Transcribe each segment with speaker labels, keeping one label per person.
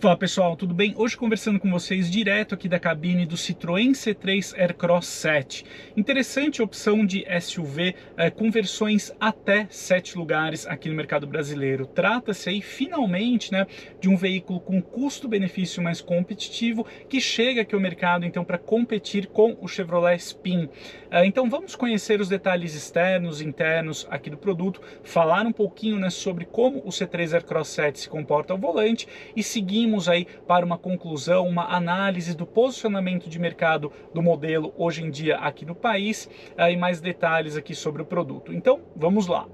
Speaker 1: Fala pessoal, tudo bem? Hoje conversando com vocês direto aqui da cabine do Citroën C3 Aircross 7. Interessante opção de SUV com versões até 7 lugares aqui no mercado brasileiro. Trata-se aí finalmente, de um veículo com custo-benefício mais competitivo que chega aqui ao mercado então para competir com o Chevrolet Spin. Então vamos conhecer os detalhes externos e internos aqui do produto, falar um pouquinho sobre como o C3 Aircross 7 se comporta ao volante e seguimos aí para uma conclusão, uma análise do posicionamento de mercado do modelo hoje em dia aqui no país e mais detalhes aqui sobre o produto. Então, vamos lá.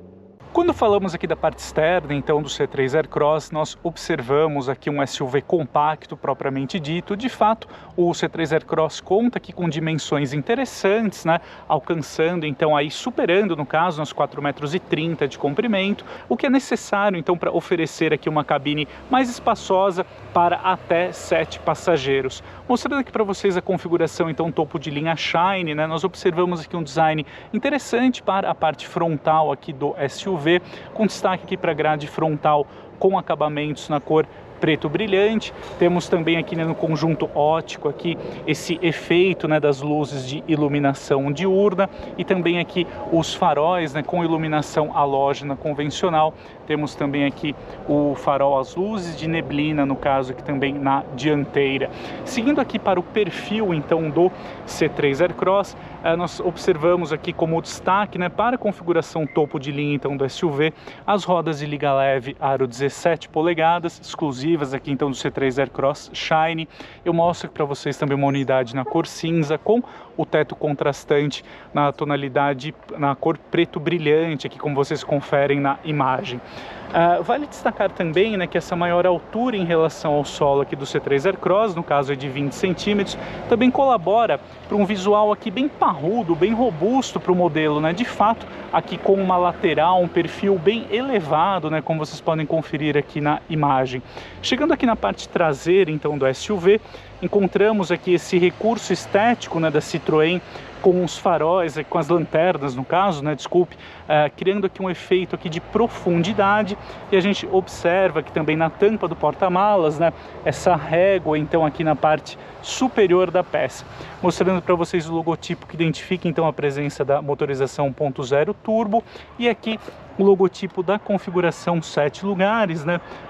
Speaker 1: Quando falamos aqui da parte externa, então, do C3 Aircross, nós observamos aqui um SUV compacto propriamente dito. De fato, o C3 Aircross conta aqui com dimensões interessantes, alcançando, então, aí superando, no caso, uns 4,30 m de comprimento, o que é necessário, então, para oferecer aqui uma cabine mais espaçosa para até 7 passageiros. Mostrando aqui para vocês a configuração, então, topo de linha Shine, nós observamos aqui um design interessante para a parte frontal aqui do SUV, com destaque aqui para a grade frontal com acabamentos na cor preto brilhante. Temos também aqui no conjunto óptico aqui esse efeito das luzes de iluminação diurna e também aqui os faróis com iluminação halógena convencional. Temos também aqui o farol, as luzes de neblina, no caso aqui também na dianteira. Seguindo aqui para o perfil então do C3 Aircross, nós observamos aqui como destaque para a configuração topo de linha então do SUV, as rodas de liga leve aro 17 polegadas, exclusivas aqui então do C3 Aircross Shine. Eu mostro para vocês também uma unidade na cor cinza com o teto contrastante na tonalidade, na cor preto brilhante, aqui como vocês conferem na imagem. Vale destacar também que essa maior altura em relação ao solo aqui do C3 Aircross, no caso é de 20 centímetros, também colabora para um visual aqui bem parrudo, bem robusto para o modelo, de fato, aqui com uma lateral, um perfil bem elevado, como vocês podem conferir aqui na imagem. Chegando aqui na parte traseira, então, do SUV, encontramos aqui esse recurso estético da Citroën com os faróis, com as lanternas no caso, criando aqui um efeito aqui de profundidade. E a gente observa aqui também na tampa do porta-malas, essa régua então aqui na parte superior da peça, mostrando para vocês o logotipo que identifica então a presença da motorização 1.0 turbo e aqui o logotipo da configuração 7 lugares,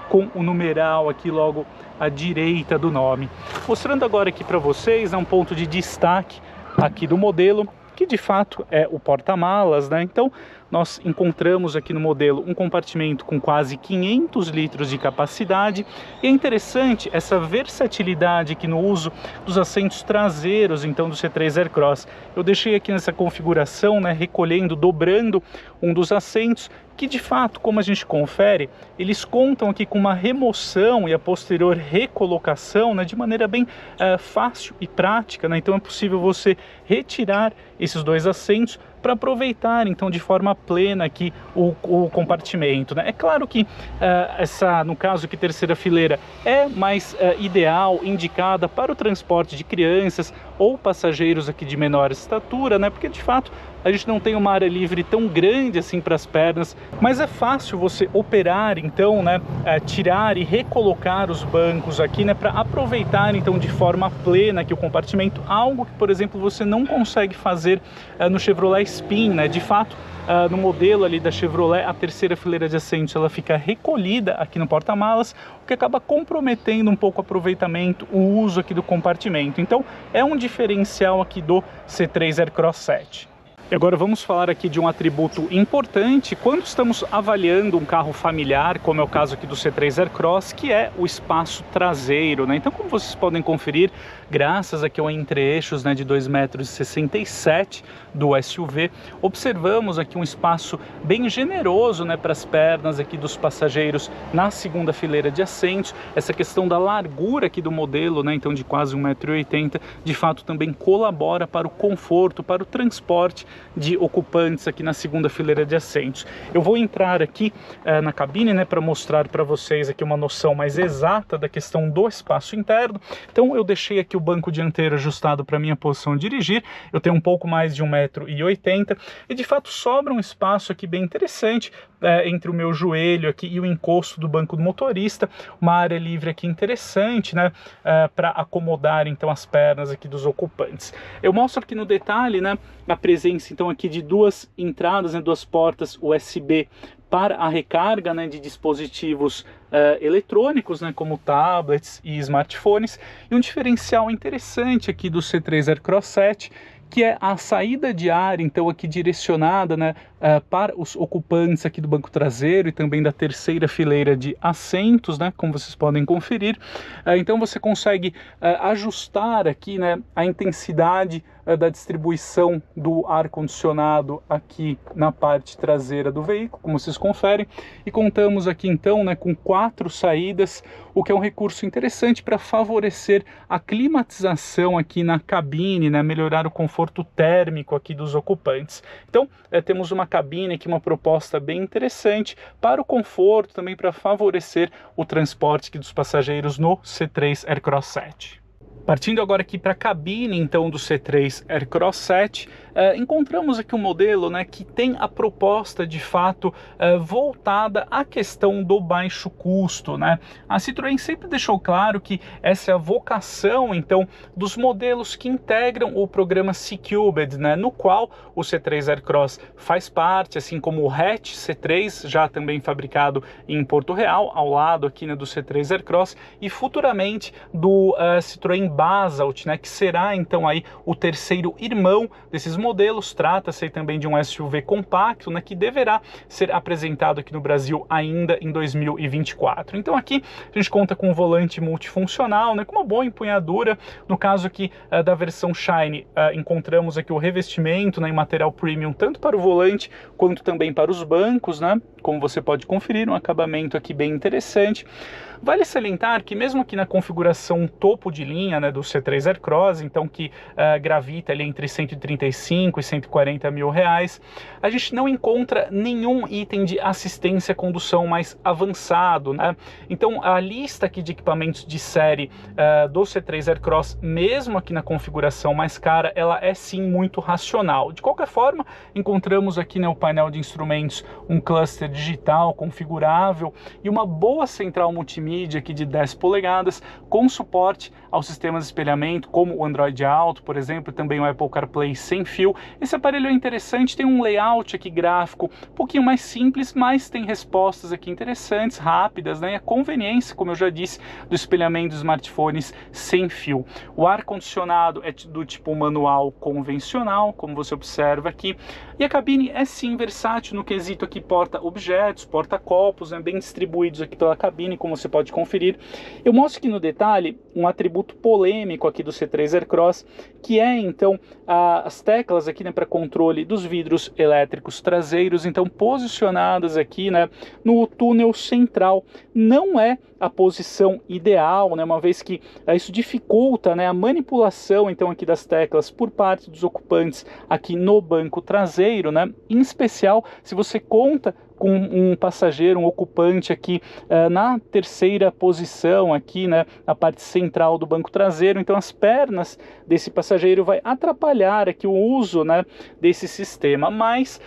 Speaker 1: com o numeral aqui logo à direita do nome. Mostrando agora aqui para vocês um ponto de destaque aqui do modelo, que de fato é o porta-malas, Então nós encontramos aqui no modelo um compartimento com quase 500 litros de capacidade. E é interessante essa versatilidade aqui no uso dos assentos traseiros então do C3 Aircross. Eu deixei aqui nessa configuração, recolhendo, dobrando um dos assentos, que de fato, como a gente confere, eles contam aqui com uma remoção e a posterior recolocação de maneira bem fácil e prática, Então é possível você retirar esses dois assentos para aproveitar então de forma plena aqui o compartimento, É claro que no caso aqui terceira fileira é mais ideal, indicada para o transporte de crianças ou passageiros aqui de menor estatura, Porque de fato a gente não tem uma área livre tão grande assim para as pernas, mas é fácil você operar então, tirar e recolocar os bancos aqui, para aproveitar então de forma plena aqui o compartimento, algo que, por exemplo, você não consegue fazer no Chevrolet Spin, De fato, no modelo ali da Chevrolet, a terceira fileira de assentos ela fica recolhida aqui no porta-malas, o que acaba comprometendo um pouco o aproveitamento, o uso aqui do compartimento. Então, é um diferencial aqui do C3 Aircross 7. E agora vamos falar aqui de um atributo importante quando estamos avaliando um carro familiar, como é o caso aqui do C3 Aircross, que é o espaço traseiro, Então, como vocês podem conferir, graças aqui ao entre-eixos de 2,67 m do SUV, observamos aqui um espaço bem generoso para as pernas aqui dos passageiros na segunda fileira de assentos. Essa questão da largura aqui do modelo, então de quase 1,80 m, de fato também colabora para o conforto, para o transporte de ocupantes aqui na segunda fileira de assentos. Eu vou entrar aqui na cabine, né, para mostrar para vocês aqui uma noção mais exata da questão do espaço interno. Então eu deixei aqui o banco dianteiro ajustado para minha posição de dirigir. Eu tenho um pouco mais de 1,80 m e de fato sobra um espaço aqui bem interessante entre o meu joelho aqui e o encosto do banco do motorista, uma área livre aqui interessante, né, para acomodar então as pernas aqui dos ocupantes. Eu mostro aqui no detalhe, né, a presença então aqui de duas entradas, né, duas portas USB para a recarga, né, de dispositivos eletrônicos, né, como tablets e smartphones, e um diferencial interessante aqui do C3 Aircross 7, que é a saída de ar, então aqui direcionada, né, para os ocupantes aqui do banco traseiro e também da terceira fileira de assentos, né, como vocês podem conferir. Então você consegue ajustar aqui, né, a intensidade da distribuição do ar-condicionado aqui na parte traseira do veículo, como vocês conferem, e contamos aqui então, né, com 4 saídas, o que é um recurso interessante para favorecer a climatização aqui na cabine, né, melhorar o conforto térmico aqui dos ocupantes. Então temos uma cabine aqui, uma proposta bem interessante para o conforto, também para favorecer o transporte aqui dos passageiros no C3 Aircross 7. Partindo agora aqui para a cabine então do C3 Aircross 7, encontramos aqui um modelo, né, que tem a proposta de fato voltada à questão do baixo custo, né? A Citroën sempre deixou claro que essa é a vocação então dos modelos que integram o programa C-Cubed, né, no qual o C3 Aircross faz parte, assim como o hatch C3, já também fabricado em Porto Real, ao lado aqui, né, do C3 Aircross, e futuramente do Citroën Basalt, né, que será então aí o terceiro irmão desses modelos. Trata-se também de um SUV compacto, né, que deverá ser apresentado aqui no Brasil ainda em 2024. Então aqui a gente conta com um volante multifuncional, né, com uma boa empunhadura. No caso aqui da versão Shine, encontramos aqui o revestimento, né, em material premium, tanto para o volante quanto também para os bancos, né, como você pode conferir, um acabamento aqui bem interessante. Vale salientar que mesmo aqui na configuração topo de linha, né, do C3 Aircross, então que gravita ali entre 135 e 140 mil reais, a gente não encontra nenhum item de assistência à condução mais avançado, né? Então a lista aqui de equipamentos de série do C3 Aircross, mesmo aqui na configuração mais cara, ela é sim muito racional. De qualquer forma, encontramos aqui no painel de instrumentos um cluster digital configurável e uma boa central multimídia aqui de 10 polegadas, com suporte aos sistemas de espelhamento, como o Android Auto, por exemplo, também o Apple CarPlay sem fio. Esse aparelho é interessante, tem um layout aqui gráfico um pouquinho mais simples, mas tem respostas aqui interessantes, rápidas, né? E a conveniência, como eu já disse, do espelhamento dos smartphones sem fio. O ar-condicionado é do tipo manual convencional, como você observa aqui, e a cabine é sim versátil no quesito aqui porta-objetos, porta-copos, né, bem distribuídos aqui pela cabine, como você pode conferir. Eu mostro aqui no detalhe um atributo polêmico aqui do C3 Aircross, que é então as teclas aqui, né, para controle dos vidros elétricos traseiros, então posicionadas aqui, né, no túnel central. Não é a posição ideal, né, uma vez que isso dificulta, né, a manipulação então aqui das teclas por parte dos ocupantes aqui no banco traseiro, né, em especial se você conta com um passageiro, um ocupante aqui na terceira posição aqui, né, na parte central do banco traseiro. Então as pernas desse passageiro vai atrapalhar aqui o uso, né, desse sistema, mas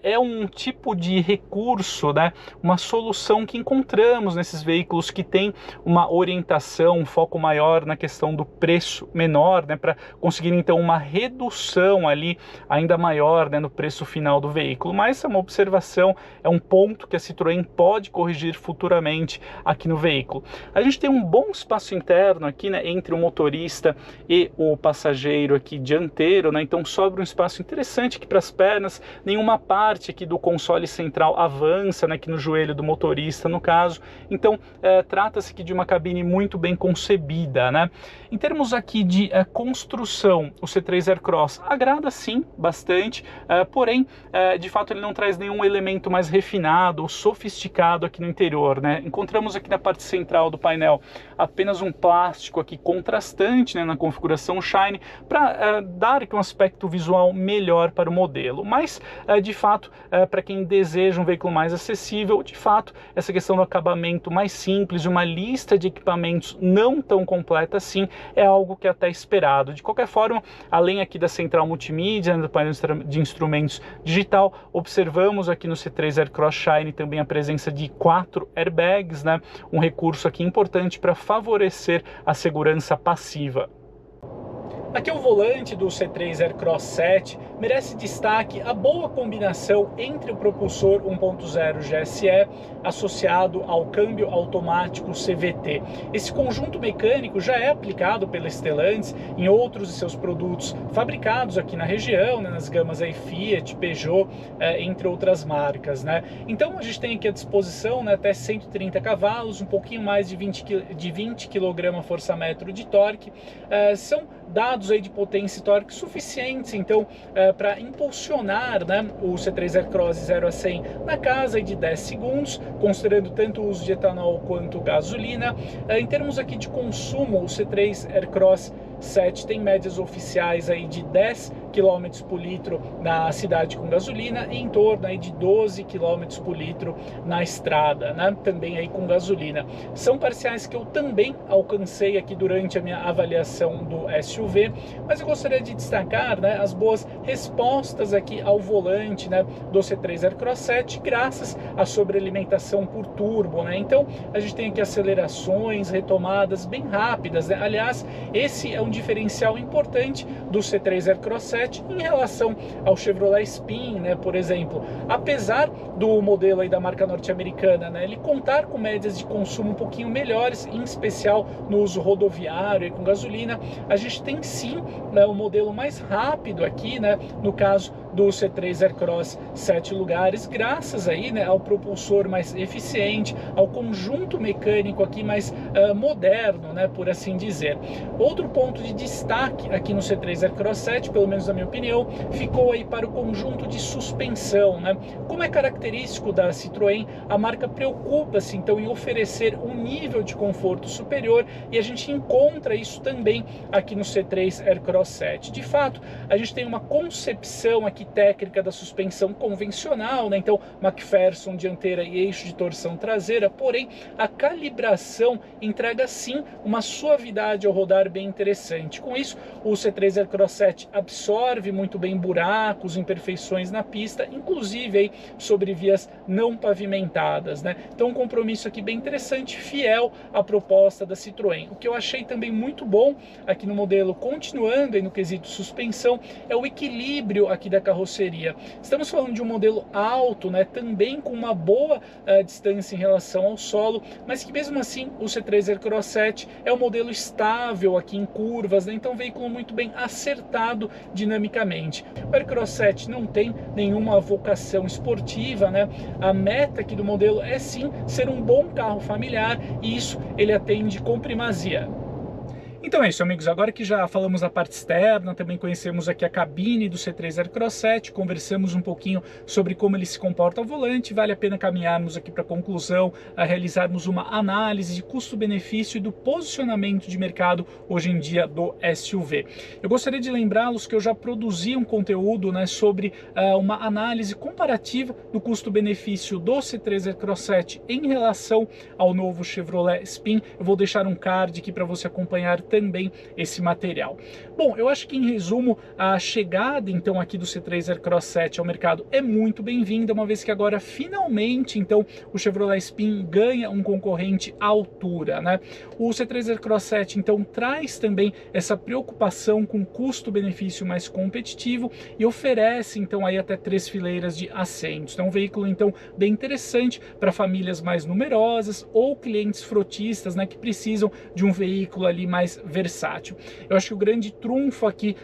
Speaker 1: é um tipo de recurso, né, uma solução que encontramos nesses veículos que tem uma orientação, um foco maior na questão do preço menor, né, para conseguir então uma redução ali ainda maior, né, no preço final do veículo. Mas é uma observação, é um ponto que a Citroën pode corrigir futuramente aqui no veículo. A gente tem um bom espaço interno aqui, né, entre o motorista e o passageiro aqui dianteiro, né, então sobra um espaço interessante aqui para as pernas, nenhuma parte aqui do console central avança, né, aqui no joelho do motorista no caso, então trata-se aqui de uma cabine muito bem concebida, né? Em termos aqui de construção, o C3 Aircross agrada sim bastante, porém, de fato ele não traz nenhum elemento mais refinado ou sofisticado aqui no interior, né? Encontramos aqui na parte central do painel apenas um plástico aqui contrastante, né, na configuração Shine, para dar aqui um aspecto visual melhor para o modelo, mas de fato, para quem deseja um veículo mais acessível, de fato, essa questão do acabamento mais simples, uma lista de equipamentos não tão completa assim, é algo que é até esperado. De qualquer forma, além aqui da central multimídia, né, do painel de instrumentos digital, observamos aqui no C3 Aircross Shine também a presença de 4 airbags, né, um recurso aqui importante para favorecer a segurança passiva. Aqui o volante do C3 Aircross 7 merece destaque a boa combinação entre o propulsor 1.0 GSE associado ao câmbio automático CVT. Esse conjunto mecânico já é aplicado pela Stellantis em outros de seus produtos fabricados aqui na região, né, nas gamas aí Fiat, Peugeot, entre outras marcas, né? Então a gente tem aqui à disposição, né, até 130 cavalos, um pouquinho mais de 20 kgfm de torque, são dados aí de potência e torque suficientes, então, para impulsionar, né, o C3 Aircross 0 a 100 na casa de 10 segundos, considerando tanto o uso de etanol quanto gasolina. Em termos aqui de consumo, o C3 Aircross 7 tem médias oficiais aí de 10 km por litro na cidade com gasolina e em torno aí de 12 km por litro na estrada, né? Também aí com gasolina. São parciais que eu também alcancei aqui durante a minha avaliação do SUV, mas eu gostaria de destacar, né, as boas respostas aqui ao volante, né, do C3 Aircross 7, graças à sobrealimentação por turbo, né? Então a gente tem aqui acelerações, retomadas bem rápidas, né? Aliás, esse é um diferencial importante do C3 Aircross 7 em relação ao Chevrolet Spin, né, por exemplo. Apesar do modelo aí da marca norte-americana, né, ele contar com médias de consumo um pouquinho melhores, em especial no uso rodoviário e com gasolina, a gente tem sim, né, o modelo mais rápido aqui, né, no caso do C3 Aircross 7 lugares, graças aí, né, ao propulsor mais eficiente, ao conjunto mecânico aqui mais moderno, né, por assim dizer. Outro ponto de destaque aqui no C3 Aircross 7, pelo menos na minha opinião, ficou aí para o conjunto de suspensão, né? Como é característico da Citroën, a marca preocupa-se então em oferecer um nível de conforto superior, e a gente encontra isso também aqui no C3 Aircross 7. De fato, a gente tem uma concepção aqui técnica da suspensão convencional, né? Então McPherson dianteira e eixo de torção traseira, porém a calibração entrega sim uma suavidade ao rodar bem interessante. Com isso, o C3 Aircross 7 absorve muito bem buracos, imperfeições na pista, inclusive aí sobre vias não pavimentadas, né? Então um compromisso aqui bem interessante, fiel à proposta da Citroën. O que eu achei também muito bom aqui no modelo, continuando aí no quesito suspensão, é o equilíbrio aqui da carroceria. Estamos falando de um modelo alto, né, também com uma boa distância em relação ao solo, mas que mesmo assim o C3 Aircross 7 é um modelo estável aqui em curvas, né? Então um veículo muito bem acertado dinamicamente. O Aircross 7 não tem nenhuma vocação esportiva, né? A meta aqui do modelo é sim ser um bom carro familiar, e isso ele atende com primazia. Então é isso, amigos, agora que já falamos a parte externa, também conhecemos aqui a cabine do C3 Aircross 7, conversamos um pouquinho sobre como ele se comporta ao volante, vale a pena caminharmos aqui para a conclusão, a realizarmos uma análise de custo-benefício e do posicionamento de mercado hoje em dia do SUV. Eu gostaria de lembrá-los que eu já produzi um conteúdo, né, sobre uma análise comparativa do custo-benefício do C3 Aircross 7 em relação ao novo Chevrolet Spin. Eu vou deixar um card aqui para você acompanhar também esse material. Bom, eu acho que em resumo a chegada então aqui do C3 Aircross 7 ao mercado é muito bem-vinda, uma vez que agora finalmente então o Chevrolet Spin ganha um concorrente à altura, né? O C3 Aircross 7 então traz também essa preocupação com custo-benefício mais competitivo e oferece então aí até 3 fileiras de assentos. Então um veículo então bem interessante para famílias mais numerosas ou clientes frotistas, né, que precisam de um veículo ali mais versátil. Eu acho que o grande trunfo aqui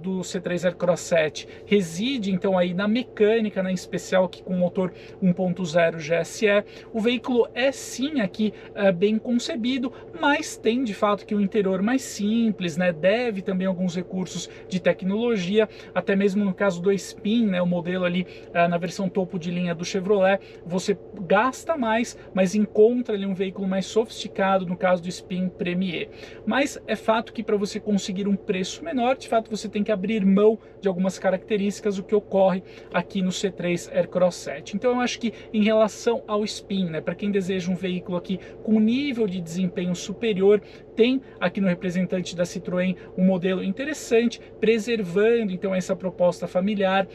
Speaker 1: do C3 Aircross 7 reside então aí na mecânica, né, em especial aqui com motor 1.0 GSE. O veículo é sim aqui bem concebido, mas tem de fato que um interior mais simples, né, deve também alguns recursos de tecnologia, até mesmo no caso do Spin, né, o modelo ali na versão topo de linha do Chevrolet, você gasta mais, mas encontra ali um veículo mais sofisticado no caso do Spin Premier. Mas é fato que para você conseguir um preço menor, de fato você tem que abrir mão de algumas características, o que ocorre aqui no C3 Aircross 7. Então eu acho que em relação ao Spin, né, para quem deseja um veículo aqui com nível de desempenho superior, tem aqui no representante da Citroën um modelo interessante, preservando então essa proposta familiar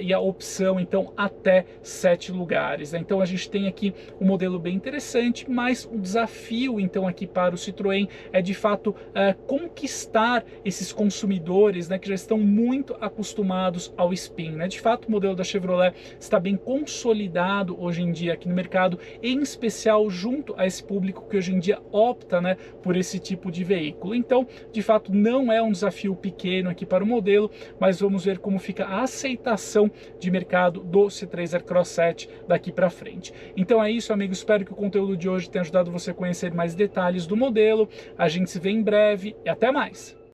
Speaker 1: e a opção então até 7 lugares. Né? Então a gente tem aqui um modelo bem interessante, mas o desafio então aqui para o Citroën é de fato conquistar esses consumidores, né, que já estão muito acostumados ao Spin. Né? De fato o modelo da Chevrolet está bem consolidado hoje em dia aqui no mercado, em especial junto a esse público que hoje em dia opta, né, por esse tipo de veículo. Então, de fato, não é um desafio pequeno aqui para o modelo, mas vamos ver como fica a aceitação de mercado do C3 Aircross 7 daqui para frente. Então é isso, amigos. Espero que o conteúdo de hoje tenha ajudado você a conhecer mais detalhes do modelo. A gente se vê em breve e até mais!